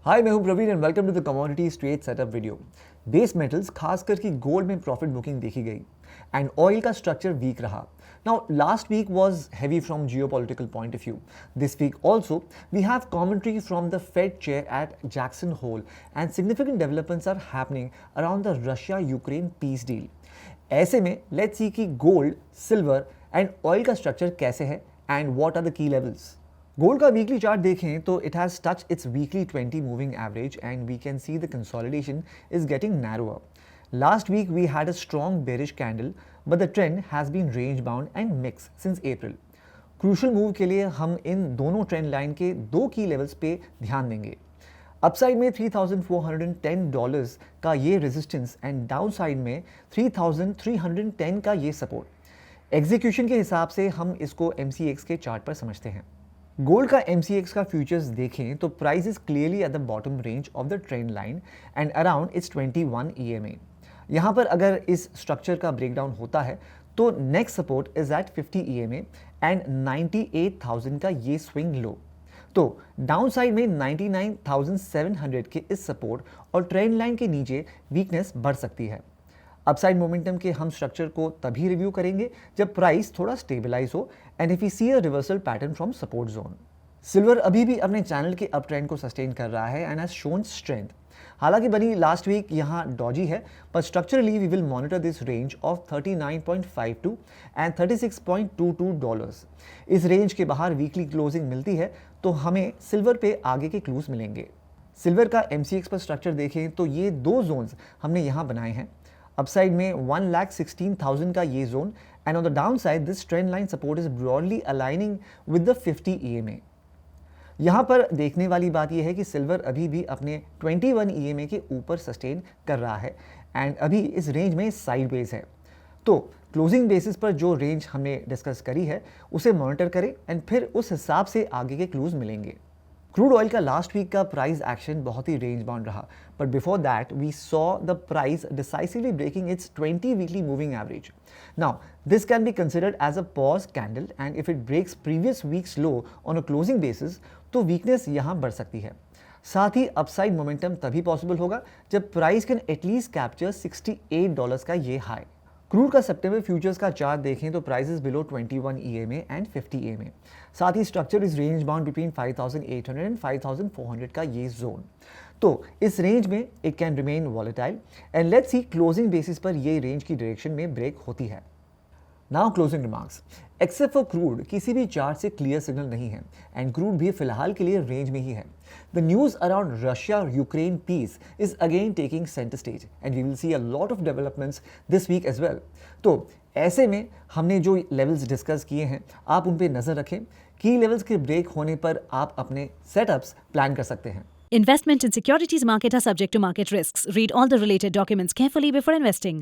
हाय, मैं हूं Praveen and welcome to the commodity straight setup video. Base metals खासकर कि गोल्ड में प्रॉफिट बुकिंग देखी गई एंड ऑयल का स्ट्रक्चर वीक रहा। Now last week was heavy from geopolitical point of view. This week also we have commentary from the Fed chair at Jackson Hole and significant developments are happening around the Russia Ukraine peace deal. ऐसे में let's see कि gold, silver and oil का structure कैसे है and what are the key levels. Gold का weekly chart देखें तो it has touch its weekly 20 moving average and we can see the consolidation is getting narrower. Last week we had a strong bearish candle but the trend has been range bound and mixed since April. Crucial move के लिए हम इन दोनों trend line के दो की levels पे ध्यान देंगे. अपसाइड में $3,410 का ये रेजिस्टेंस एंड डाउनसाइड में 3,310 का ये सपोर्ट. एग्जीक्यूशन के हिसाब से हम इसको MCX के चार्ट पर समझते हैं. गोल्ड का MCX का फ्यूचर्स देखें तो price is clearly at the bottom range of the trend line and around its 21 EMA. यहाँ पर अगर इस स्ट्रक्चर का ब्रेकडाउन होता है तो next support is at 50 EMA and 98,000 का ये स्विंग लो. तो डाउन साइड में 99,700 के इस सपोर्ट और ट्रेंड लाइन के नीचे वीकनेस बढ़ सकती है. अपसाइड मोमेंटम के हम स्ट्रक्चर को तभी रिव्यू करेंगे जब प्राइस थोड़ा स्टेबलाइज हो and if we see a reversal pattern from support zone. Silver अभी भी अपने चैनल के अप ट्रेंड को सस्टेन कर रहा है एंड हैज शोन स्ट्रेंथ. हालांकि बनी लास्ट वीक यहाँ डॉजी है पर structurally we will monitor this range of 39.52 and $36.22. इस रेंज के बाहर वीकली क्लोजिंग मिलती है तो हमें सिल्वर पे आगे के क्लूज मिलेंगे. सिल्वर का MCX पर स्ट्रक्चर देखें तो ये दो जोन्स हमने यहाँ बनाए हैं. अपसाइड में 1,16,000 का ये zone and on the down side this trend line support is broadly aligning with the 50 EMA. यहाँ पर देखने वाली बात यह है कि सिल्वर अभी भी अपने 21 EMA के ऊपर सस्टेन कर रहा है एंड अभी इस रेंज में साइडवेज है. तो क्लोजिंग बेसिस पर जो रेंज हमने डिस्कस करी है उसे मॉनिटर करें एंड फिर उस हिसाब से आगे के क्लूज मिलेंगे. क्रूड ऑयल का लास्ट वीक का प्राइस एक्शन बहुत ही रेंज बाउंड रहा but before that we saw the price decisively breaking its 20 weekly moving average. Now this can be considered as a pause candle and if it breaks previous week's low on a closing basis तो weakness यहाँ बढ़ सकती है. साथ ही upside momentum तभी possible होगा जब प्राइस कैन एटलीस्ट कैप्चर $68 का ये हाई. क्रूड का सितंबर फ्यूचर्स का चार्ट देखें तो prices below 21 EMA and 50 EMA. साथ ही structure is range bound between 5,800 and 5,400 का ये जोन. तो इस रेंज में it can remain volatile and let's see closing basis पर ये रेंज की डायरेक्शन में ब्रेक होती है. Now closing remarks. Except for crude किसी भी चार्ट से क्लियर सिग्नल नहीं है एंड क्रूड भी फिलहाल के लिए रेंज में ही है. The news around Russia Ukraine peace is again taking centre stage and we will see a lot of developments this week as well. तो ऐसे में हमने जो लेवल्स डिस्कस किए हैं आप उन पे नजर रखें. की लेवल्स के ब्रेक होने पर आप अपने सेटअप्स प्लान कर सकते हैं. Investment in securities market are subject to market risks. Read all the related documents carefully before investing.